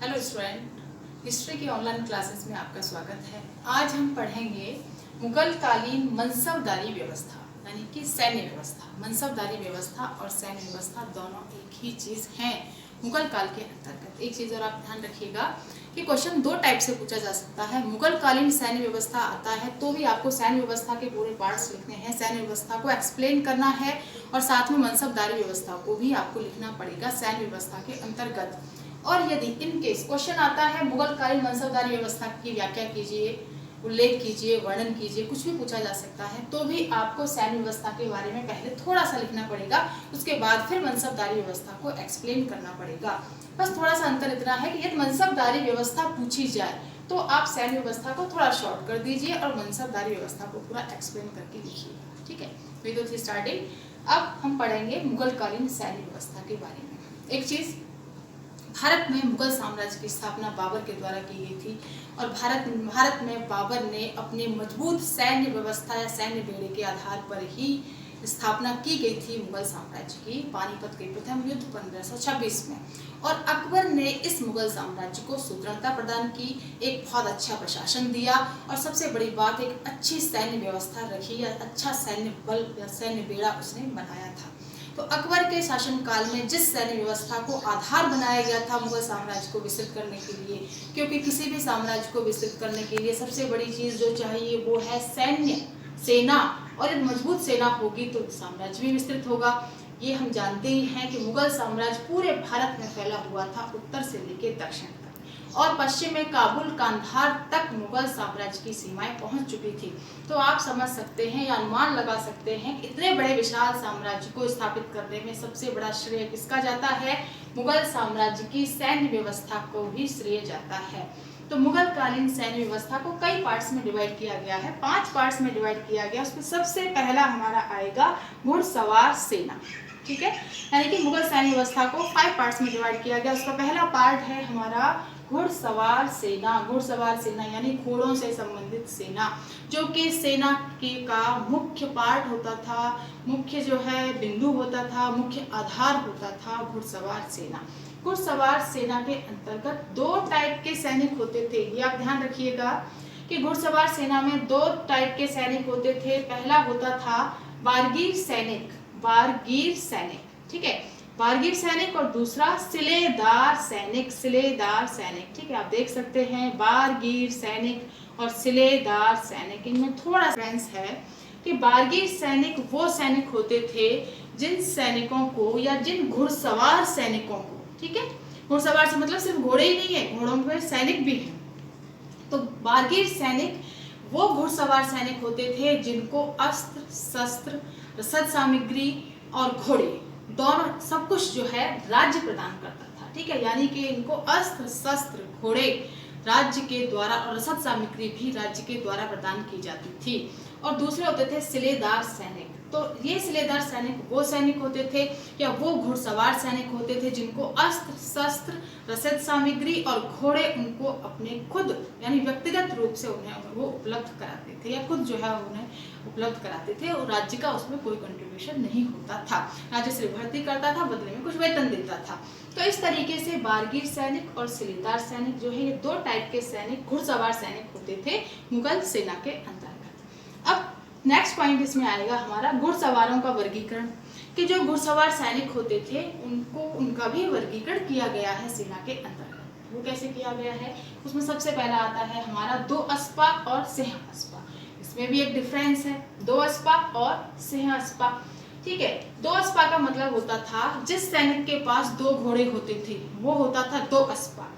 Hello student, history की online classes में आपका स्वागत है। आज हम पढ़ेंगे मुगल कालीन मनसबदारी व्यवस्था, यानी कि सैन्य व्यवस्था। मनसबदारी व्यवस्था और सैन्य व्यवस्था दोनों एक ही चीज़ हैं मुगल काल के अंतर्गत। एक चीज़ और आप ध्यान रखिएगा कि क्वेश्चन दो टाइप से पूछा जा सकता है। मुगल कालीन सैन्य व्यवस्था आता है तो भी आपको सैन्य व्यवस्था के पूरे पार्ट्स लिखने हैं, सैन्य व्यवस्था को एक्सप्लेन करना है और साथ में मनसबदारी व्यवस्था को भी आपको लिखना पड़ेगा सैन्य व्यवस्था के अंतर्गत। और यदि इन केस क्वेश्चन आता है मुगल कालीन मनसबदारी व्यवस्था की व्याख्या कीजिए, उल्लेख कीजिए, वर्णन कीजिए, कुछ भी पूछा जा सकता है, तो भी आपको सैन्य व्यवस्था के बारे में पहले थोड़ा सा लिखना पड़ेगा, उसके बाद फिर मनसबदारी व्यवस्था को एक्सप्लेन करना पड़ेगा। बस थोड़ा सा अंतर इतना है कि यदि मनसबदारी व्यवस्था पूछी जाए तो आप सैन्य व्यवस्था को थोड़ा शॉर्ट कर दीजिए और मनसबदारी व्यवस्था को पूरा एक्सप्लेन करके लिखिएगा। ठीक है, वीडियो थी स्टार्टिंग। अब हम पढ़ेंगे मुगल कालीन सैन्य व्यवस्था के बारे में। एक चीज, भारत में मुगल साम्राज्य की स्थापना बाबर के द्वारा की गई थी और भारत में बाबर ने अपने मजबूत सैन्य व्यवस्था या सैन्य बेड़े के आधार पर ही स्थापना की गई थी मुगल साम्राज्य की, पानीपत के प्रथम युद्ध 1526 में। और अकबर ने इस मुगल साम्राज्य को सुदृढ़ता प्रदान की, एक बहुत अच्छा प्रशासन दिया और सबसे बड़ी बात, एक अच्छी सैन्य व्यवस्था रखी या अच्छा सैन्य बल या सैन्य बेड़ा उसने बनाया था। तो अकबर के शासनकाल में जिस सैन्य व्यवस्था को आधार बनाया गया था मुगल साम्राज्य को विस्तृत करने के लिए, क्योंकि किसी भी साम्राज्य को विस्तृत करने के लिए सबसे बड़ी चीज जो चाहिए वो है सैन्य, सेना। और एक मजबूत सेना होगी तो साम्राज्य भी विस्तृत होगा। ये हम जानते ही हैं कि मुगल साम्राज्य पूरे भारत में फैला हुआ था, उत्तर से लेकर दक्षिण तक, और पश्चिम में काबुल कांधार तक मुगल साम्राज्य की सीमाएं पहुंच चुकी थी। तो आप समझ सकते हैं या अनुमान लगा सकते हैं कि इतने बड़े विशाल साम्राज्य को स्थापित करने में सबसे बड़ा श्रेय किसका जाता है? मुगल साम्राज्य की सैन्य व्यवस्था को भी श्रेय जाता है। तो मुगल कालीन सैन्य व्यवस्था को कई पार्ट्स में डिवाइड किया गया है, 5 पार्ट्स में डिवाइड किया गया। उसमें सबसे पहला हमारा आएगा घुड़सवार सेना। ठीक है, यानी कि मुगल सैन्य व्यवस्था को 5 पार्ट्स में डिवाइड किया गया। उसका पहला पार्ट है हमारा घुड़सवार सेना। घुड़सवार सेना यानी घोड़ों से संबंधित सेना, जो कि सेना के का मुख्य पार्ट होता था, मुख्य जो है बिंदु होता था, मुख्य आधार होता था घुड़सवार सेना। घुड़सवार सेना के अंतर्गत 2 टाइप के सैनिक होते थे। ये आप ध्यान रखिएगा कि घुड़सवार सेना में 2 टाइप के सैनिक होते थे। पहला होता था बारगीर सैनिक, बारगीर सैनिक, ठीक है, बारगीर सैनिक, और दूसरा सिलेदार सैनिक, सिलेदार सैनिक। ठीक है, आप देख सकते हैं बारगीर सैनिक और सिलेदार सैनिक, इनमें थोड़ा डिफरेंस है कि बारगीर सैनिक वो सैनिक होते थे जिन सैनिकों को या जिन घुड़सवार सैनिकों को, ठीक है, घुड़सवार से मतलब सिर्फ घोड़े ही नहीं है, घोड़ों में सैनिक भी है। तो बारगीर सैनिक वो घुड़सवार सैनिक होते थे जिनको अस्त्र शस्त्र, रसद सामग्री और घोड़े दोनों सब कुछ जो है राज्य प्रदान करता था। ठीक है, यानी कि इनको अस्त्र शस्त्र घोड़े राज्य के द्वारा और रसद सामग्री भी राज्य के द्वारा प्रदान की जाती थी। और दूसरे होते थे सिलेदार सैनिक। तो ये सिलेदार सैनिक वो सैनिक होते थे या वो घुड़सवार सैनिक होते थे जिनको अस्त्र शस्त्र, रसद सामग्री और घोड़े उनको अपने खुद यानी व्यक्तिगत रूप से उन्हें वो उपलब्ध कराते थे या खुद जो है उन्हें उपलब्ध कराते थे और राज्य का उसमें कोई कंट्रीब्यूशन नहीं होता था। राज्य सिर्फ भर्ती करता था, बदले में कुछ वेतन देता था। तो इस तरीके से बारगीर सैनिक और सिलेदार सैनिक जो है ये 2 टाइप के सैनिक घुड़सवार सैनिक होते थे मुगल सेना के अंतर्गत। अब नेक्स्ट पॉइंट इसमें आएगा हमारा घुड़सवारों का वर्गीकरण, कि जो घुड़सवार सैनिक होते थे उनको उनका भी वर्गीकरण किया गया है सेना के अंतर्गत। वो कैसे किया गया है? उसमें सबसे पहला आता है हमारा 2 अस्पा और सिंह अस्पा। इसमें भी एक डिफरेंस है, 2 अस्पा और सिंह अस्पा। ठीक है, 2 अस्पा का मतलब होता था जिस सैनिक के पास 2 घोड़े होते थे वो होता था 2 अस्पा,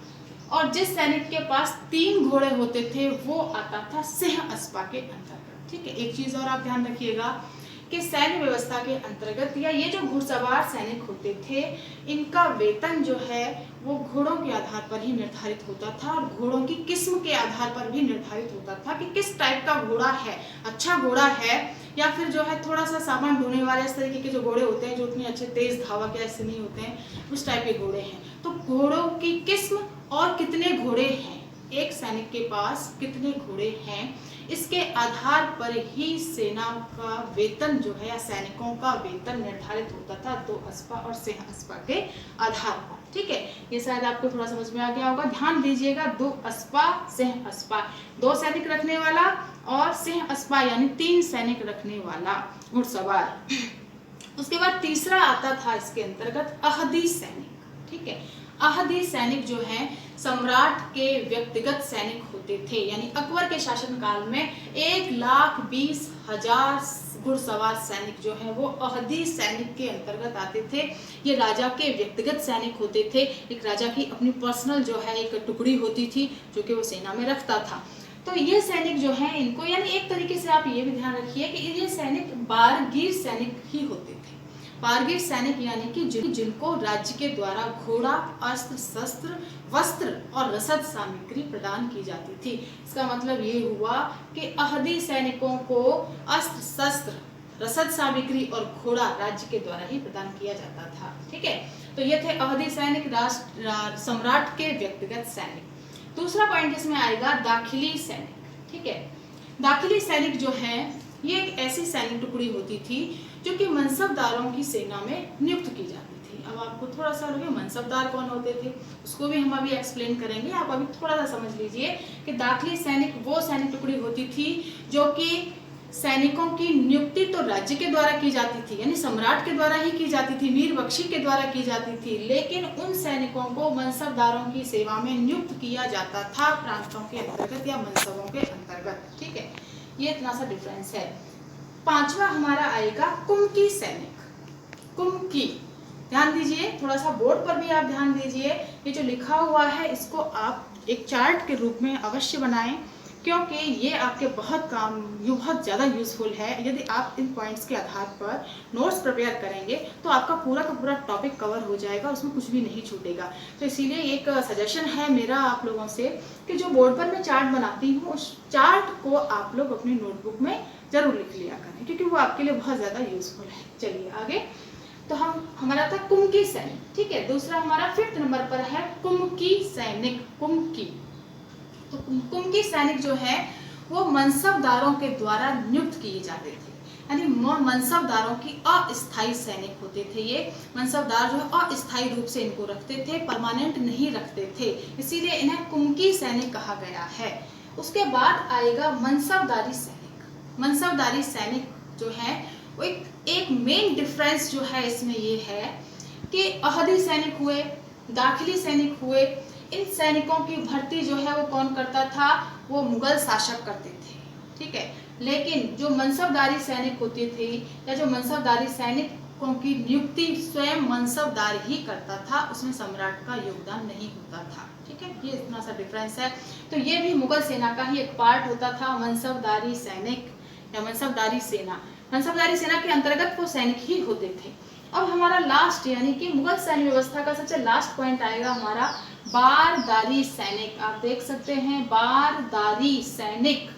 और जिस सैनिक के पास 3 घोड़े होते थे वो आता था सिंह अस्पा के अंतर्गत। ठीक है, एक चीज और आप ध्यान रखिएगा कि सैन्य व्यवस्था के अंतर्गत या ये जो घुड़सवार सैनिक होते थे इनका वेतन जो है वो घोड़ों के आधार पर ही निर्धारित होता था और घोड़ों की किस्म के आधार पर भी निर्धारित होता था कि किस टाइप का घोड़ा है, अच्छा घोड़ा है या फिर जो है थोड़ा सा सामान ढोने वाले इस तरीके के जो घोड़े होते हैं जो उतने अच्छे तेज धावक ऐसे नहीं होते हैं, उस टाइप के घोड़े हैं। तो घोड़ों की किस्म और कितने घोड़े हैं, एक सैनिक के पास कितने घोड़े हैं, इसके आधार पर ही सेना का वेतन जो है या सैनिकों का वेतन निर्धारित होता था 2 अस्पा और सिंह अस्पा के आधार पर। ठीक है, ये शायद आपको थोड़ा समझ में आ गया होगा। ध्यान दीजिएगा, 2 अस्पा सिंह अस्पा, 2 सैनिक रखने वाला और सिंह अस्पा यानी 3 सैनिक रखने वाला घुड़सवार। उसके बाद तीसरा आता था इसके अंतर्गत अहदी सैनिक। ठीक है, अहदी सैनिक जो है सम्राट के व्यक्तिगत सैनिक होते थे, यानी अकबर के शासनकाल में 1,20,000 घुड़सवार सैनिक जो है वो अहदी सैनिक के अंतर्गत आते थे। ये राजा के व्यक्तिगत सैनिक होते थे। एक राजा की अपनी पर्सनल जो है एक टुकड़ी होती थी जो कि वो सेना में रखता था। तो ये सैनिक जो है इनको, यानी एक तरीके से आप ये भी ध्यान रखिए कि ये सैनिक बारगीर सैनिक ही होते थे। बारगीर सैनिक यानी कि जिनको राज्य के द्वारा घोड़ा, अस्त्र शस्त्र, वस्त्र और रसद सामग्री प्रदान की जाती थी। इसका मतलब ये हुआ कि अहदी सैनिकों को अस्त्र शस्त्र, रसद सामग्री और घोड़ा राज्य के द्वारा ही प्रदान किया जाता था। ठीक है, तो ये थे अहदी सैनिक, सम्राट के व्यक्तिगत सैनिक। दूसरा पॉइंट इसमें आएगा दाखिली सैनिक। ठीक है, दाखिली सैनिक जो है ये एक ऐसी सैनिक टुकड़ी होती थी जो कि मनसबदारों की सेना में नियुक्त की जाती थी। अब आपको थोड़ा सा लगे मनसबदार कौन होते थे, उसको भी हम अभी एक्सप्लेन करेंगे। आप अभी थोड़ा सा समझ लीजिए कि दाखिली सैनिक वो सैनिक टुकड़ी होती थी जो कि सैनिकों की नियुक्ति तो राज्य के द्वारा की जाती थी, यानी सम्राट के द्वारा ही की जाती थी, मीर बख्शी के द्वारा की जाती थी, लेकिन उन सैनिकों को मनसबदारों की सेवा में नियुक्त किया जाता था प्रांतों के अंतर्गत या मनसबों के अंतर्गत। ठीक है, ये इतना सा डिफरेंस है। पांचवा हमारा आएगा कुमकी सैनिक। कुमकी, ध्यान दीजिए, थोड़ा सा बोर्ड पर भी आप ध्यान दीजिए। ये जो लिखा हुआ है इसको आप एक चार्ट के रूप में अवश्य बनाएं, क्योंकि ये आपके बहुत ज़्यादा यूजफुल है। यदि आप इन पॉइंट्स के आधार पर नोट्स प्रिपेयर करेंगे तो आपका पूरा का पूरा टॉपिक कवर हो जाएगा, उसमें कुछ भी नहीं छूटेगा। तो इसीलिए एक सजेशन है मेरा आप लोगों से कि जो बोर्ड पर मैं चार्ट बनाती हूँ उस चार्ट को आप लोग अपनी नोटबुक में जरूर लिख लिया करें, क्योंकि वो आपके लिए बहुत ज़्यादा यूजफुल है। चलिए आगे, तो हमारा था कुमकी सैनिक। ठीक है, दूसरा हमारा 5th नंबर पर है कुमकी सैनिक। कुमकी, तो कुमकी सैनिक जो है वो मनसबदारों के द्वारा नियुक्त किए जाते थे, यानी मनसबदारों की अस्थायी सैनिक होते थे। ये मनसबदार जो है अस्थायी रूप से इनको रखते थे, परमानेंट नहीं रखते थे, इसीलिए इन्हें कुमकी सैनिक कहा गया है। उसके बाद आएगा मनसबदारी सैनिक। मनसबदारी सैनिक जो है वो एक मेन डिफरेंस जो है इसमें ये है कि अहदी सैनिक हुए, दाखिली सैनिक हुए, इन सैनिकों की भर्ती जो है वो कौन करता था, वो मुगल शासक करते थे। ठीक है, लेकिन जो मनसबदारी सैनिक होते थे या जो मनसबदारी सैनिकों की नियुक्ति स्वयं मनसबदार ही करता था, उसमें सम्राट का योगदान नहीं होता था। ठीक है, ये इतना सा डिफरेंस है। तो ये भी मुगल सेना का ही एक पार्ट होता था, मनसबदारी सैनिक या मनसबदारी सेना। मनसबदारी सेना के अंतर्गत वो सैनिक ही होते थे। अब हमारा लास्ट यानी कि मुगल सैन्य व्यवस्था का सबसे लास्ट पॉइंट आएगा हमारा बारदारी सैनिक। आप देख सकते हैं बारदारी सैनिक,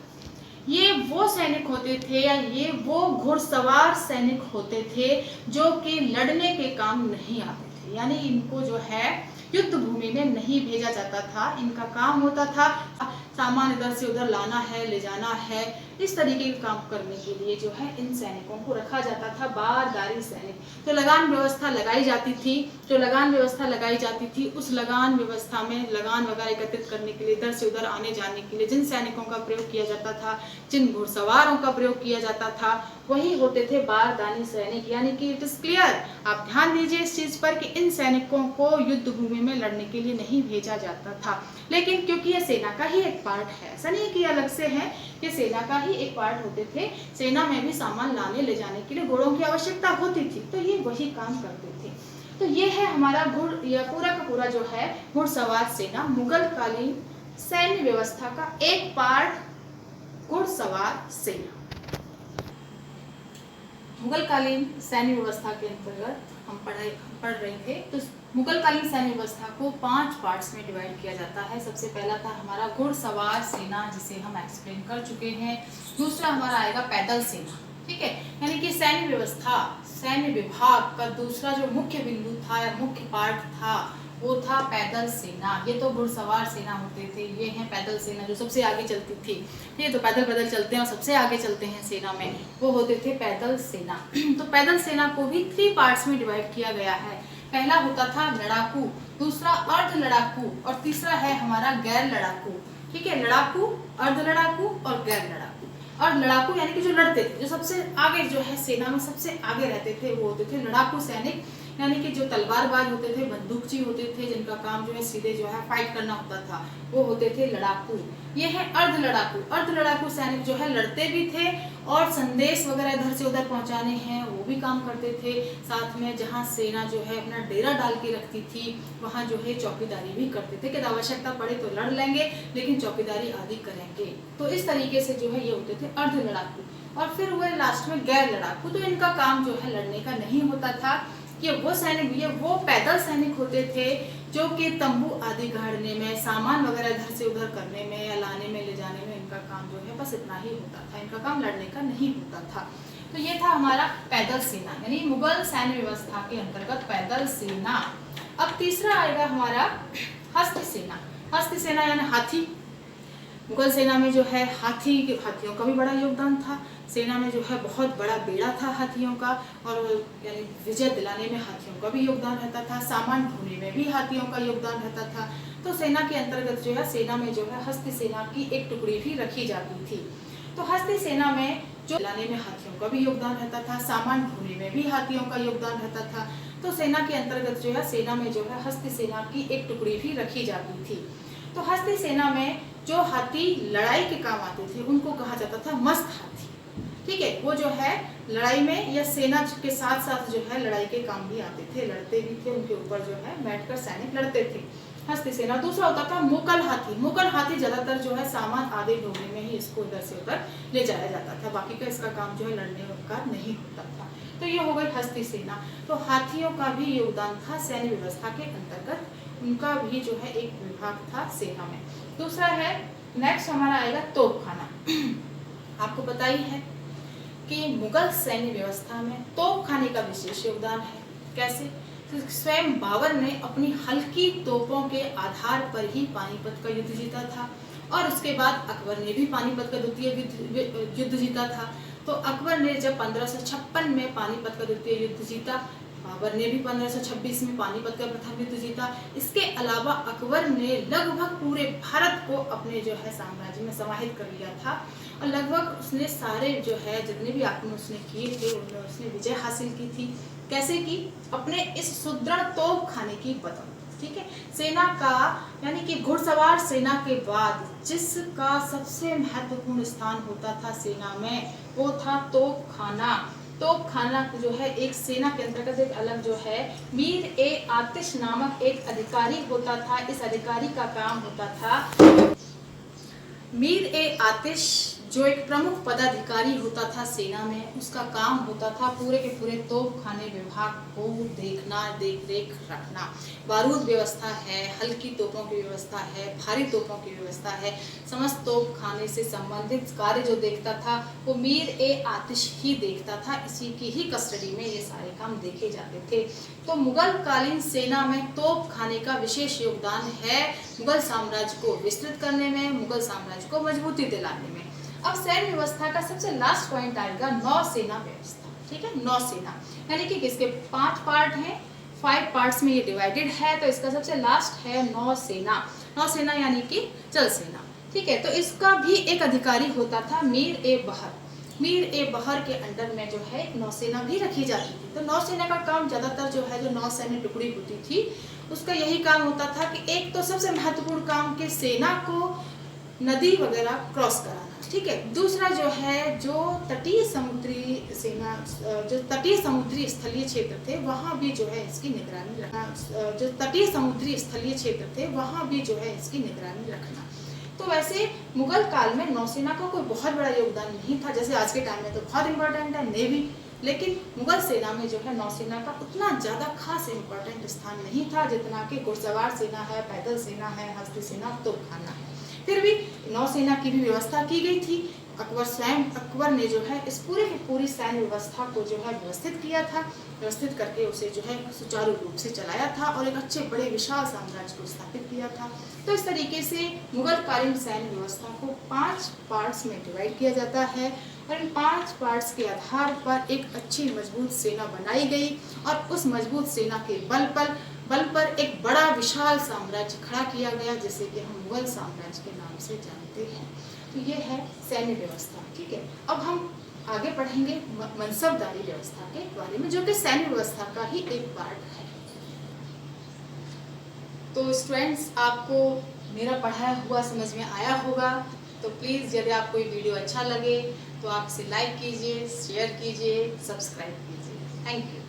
ये वो सैनिक होते थे या ये वो घुड़सवार सैनिक होते थे जो कि लड़ने के काम नहीं आते थे, यानी इनको जो है युद्ध भूमि में नहीं भेजा जाता था। इनका काम होता था सामान इधर से उधर लाना है, ले जाना है, इस तरीके के काम करने के लिए जो है इन सैनिकों को रखा जाता था बारदारी सैनिक। तो लगान व्यवस्था लगाई जाती थी, जो लगान व्यवस्था लगाई जाती थी उस लगान व्यवस्था में लगान वगैरह एकत्रित करने के लिए, इधर से उधर आने जाने के लिए जिन सैनिकों का प्रयोग किया जाता था, जिन घुड़सवारों का प्रयोग किया जाता था, वही होते थे बारदानी सैनिक। यानी कि इट इज क्लियर, आप ध्यान दीजिए इस चीज पर कि इन सैनिकों को युद्ध भूमि में लड़ने के लिए नहीं भेजा जाता था, लेकिन क्योंकि ये सेना का ही एक पार्ट है, ऐसा नहीं कि अलग से है, ये सेना का ही एक पार्ट होते थे। सेना में भी सामान लाने ले जाने के लिए घोड़ों की आवश्यकता होती थी, तो ये वही काम करते थे। तो ये है हमारा या पूरा का पूरा जो है घुड़सवार सेना, मुगल कालीन सैन्य व्यवस्था का एक पार्ट घुड़सवार सेना। मुगल कालीन सैन्य व्यवस्था के अंतर्गत हम पढ़ रहे थे। तो मुगल कालीन सैन्य व्यवस्था को 5 पार्ट्स में डिवाइड किया जाता है। सबसे पहला था हमारा घुड़सवार सेना, जिसे हम एक्सप्लेन कर चुके हैं। दूसरा हमारा आएगा पैदल सेना। ठीक है, यानी कि सैन्य व्यवस्था, सैन्य विभाग का दूसरा जो मुख्य बिंदु था या मुख्य पार्ट था वो था पैदल सेना। ये तो घुड़सवार सेना होते थे, ये है पैदल सेना जो सबसे आगे चलती थी। ये तो पैदल चलते हैं और सबसे आगे चलते हैं सेना में, वो होते थे पैदल सेना। तो पैदल सेना को भी 3 पार्ट्स में डिवाइड किया गया है। पहला होता था लड़ाकू, दूसरा अर्ध लड़ाकू और तीसरा है हमारा गैर लड़ाकू। ठीक है, लड़ाकू, अर्ध लड़ाकू और गैर लड़ाकू। और लड़ाकू यानी कि जो लड़ते थे, जो सबसे आगे जो है सेना में सबसे आगे रहते थे वो होते थे लड़ाकू सैनिक, यानी कि जो तलवारबाज होते थे, बंदूकची होते थे, जिनका काम जो है सीधे जो है फाइट करना होता था, वो होते थे लड़ाकू। ये है अर्ध लड़ाकू। अर्ध लड़ाकू सैनिक जो है लड़ते भी थे और संदेश वगैरह इधर से उधर पहुंचाने हैं वो भी काम करते थे। साथ में जहां सेना जो है अपना डेरा डाल के रखती थी वहां जो है चौकीदारी भी करते थे कि आवश्यकता पड़े तो लड़ लेंगे लेकिन चौकीदारी आदि करेंगे। तो इस तरीके से जो है ये होते थे अर्ध लड़ाकू। और फिर हुए लास्ट में गैर लड़ाकू। तो इनका काम जो है लड़ने का नहीं होता था। ये वो सैनिक, ये वो पैदल सैनिक होते थे जो कि तंबू आदि गाड़ने में, सामान वगैरह इधर से उधर करने में या लाने में ले जाने में इनका काम जो है बस इतना ही होता था। इनका काम लड़ने का नहीं होता था। तो ये था हमारा पैदल सेना, यानी मुगल सैन्य व्यवस्था के अंतर्गत पैदल सेना। अब तीसरा आएगा हमारा हस्त सेना। हस्त सेना यानी हाथी। मुगल सेना में जो है हाथियों का भी बड़ा योगदान था। सेना में जो है बहुत बड़ा बेड़ा था हाथियों का, और यानी विजय दिलाने में हाथियों का भी योगदान रहता था। सामान ढोने में भी हाथियों का योगदान रहता था। तो सेना के अंतर्गत जो है सेना में जो है हस्त सेना की एक टुकड़ी भी रखी जाती थी। तो हस्त सेना में जो दिलाने में हाथियों का भी योगदान रहता था, सामान ढोने में भी हाथियों का योगदान रहता था। तो सेना के अंतर्गत जो है सेना में जो है हस्त सेना की एक टुकड़ी भी रखी जाती थी। तो हस्त सेना में जो हाथी लड़ाई के काम आते थे उनको कहा जाता था मस्त हाथी। ठीक है, वो जो है लड़ाई में या सेना के साथ साथ जो है लड़ाई के काम भी आते थे, लड़ते भी थे, उनके ऊपर जो है बैठकर सैनिक लड़ते थे। हस्त सेना। दूसरा होता था मुकल हाथी। मुकल हाथी ज्यादातर जो है सामान आदि ढोने में ही इसको इधर से उधर ले जाया जाता था, बाकी का इसका काम जो है लड़ने का नहीं होता था। तो ये हो गई हस्ती सेना। तो हाथियों का भी योगदान था सैन्य व्यवस्था के अंतर्गत, उनका भी जो है एक विभाग था सेना में। दूसरा है, नेक्स्ट हमारा आएगा तोपखाना। आपको पता ही है कि मुगल सैन्य व्यवस्था में तोपखाने का विशेष योगदान है। कैसे? तो स्वयं बाबर ने अपनी हल्की तोपों के आधार पर ही पानीपत का युद्ध जीता था, और उसके बाद अकबर ने भी पानीपत का द्वितीय युद्ध जीता था। तो अकबर ने जब 1556 में पानीपत का द्वितीय युद्ध जीता, बाबर ने भी 1526 में पानीपत का प्रथम युद्ध जीता। इसके अलावा अकबर ने लगभग पूरे भारत को अपने जो है साम्राज्य में समाहित कर लिया था, और लगभग उसने सारे जो है जितने भी आक्रमण उसने किए थे उनमें उसने विजय हासिल की थी। कैसे की? अपने इस सुदृढ़ तोपखाने की बदौलत। ठीक है, सेना का यानी कि घुड़सवार सेना के बाद जिसका सबसे महत्वपूर्ण स्थान होता था सेना में वो था तोपखाना। तोपखाना जो है एक सेना के अंतर्गत एक अलग जो है मीर ए आतिश नामक एक अधिकारी होता था। इस अधिकारी का काम होता था, मीर ए आतिश जो एक प्रमुख पदाधिकारी होता था सेना में, उसका काम होता था पूरे के पूरे तोपखाने विभाग को देखना, देख रेख रखना। बारूद व्यवस्था है, हल्की तोपों की व्यवस्था है, भारी तोपों की व्यवस्था है, समस्त तोपखाने से संबंधित कार्य जो देखता था वो मीर ए आतिश ही देखता था। इसी की ही कस्टडी में ये सारे काम देखे जाते थे। तो मुगल कालीन सेना में तोपखाने का विशेष योगदान है मुगल साम्राज्य को विस्तृत करने में, मुगल साम्राज्य को मजबूती दिलाने में। अब सैन्य व्यवस्था का सबसे लास्ट पॉइंट आएगा नौसेना व्यवस्था। ठीक है, नौसेना यानी कि किसके 5 पार्ट हैं, 5 पार्ट्स में ये डिवाइडेड है। तो इसका सबसे लास्ट है नौसेना। नौसेना यानी कि जल सेना। ठीक है, तो इसका भी एक अधिकारी होता था मीर ए बहर। मीर ए बहर के अंडर में जो है नौसेना भी रखी जाती थी। तो नौसेना का काम ज्यादातर जो है जो नौसैन्य टुकड़ी होती थी उसका यही काम होता था कि एक तो सबसे महत्वपूर्ण काम कि सेना को नदी वगैरह क्रॉस कराना। ठीक है, दूसरा जो है जो तटीय समुद्री सेना, जो तटीय समुद्री स्थलीय क्षेत्र थे वहाँ भी जो है इसकी निगरानी रखना। जो तटीय समुद्री स्थलीय क्षेत्र थे वहाँ भी जो है इसकी निगरानी रखना। तो वैसे मुगल काल में नौसेना का कोई बहुत बड़ा योगदान नहीं था, जैसे आज के टाइम में तो बहुत इंपॉर्टेंट है नेवी, लेकिन मुगल सेना में जो है नौसेना का उतना ज़्यादा खास इंपॉर्टेंट स्थान नहीं था जितना कि घुड़सवार सेना है, पैदल सेना है, हस्ती सेना, तोपखाना है। फिर भी नौसेना की भी व्यवस्था की गई थी। अकबर ने जो है इस पूरे की पूरी सैन्य व्यवस्था को जो है व्यवस्थित किया था, व्यवस्थित करके उसे जो है सुचारू रूप से चलाया था और एक अच्छे बड़े विशाल साम्राज्य को स्थापित किया था। तो इस तरीके से मुगल कालीन सैन्य व्यवस्था को 5 पार्ट्स में डिवाइड किया जाता है और इन 5 पार्ट्स के आधार पर एक अच्छी मजबूत सेना बनाई गई और उस मजबूत सेना के बल पर एक बड़ा विशाल साम्राज्य खड़ा किया गया, जिसे कि हम मुगल साम्राज्य के नाम से जानते हैं। तो ये है सैन्य व्यवस्था। ठीक है, अब हम आगे पढ़ेंगे मनसबदारी व्यवस्था के बारे में, जो कि सैन्य व्यवस्था का ही एक पार्ट है। तो स्टूडेंट्स, आपको मेरा पढ़ाया हुआ समझ में आया होगा। तो प्लीज़ यदि आपको ये वीडियो अच्छा लगे तो आप इसे लाइक कीजिए, शेयर कीजिए, सब्सक्राइब कीजिए। Thank you.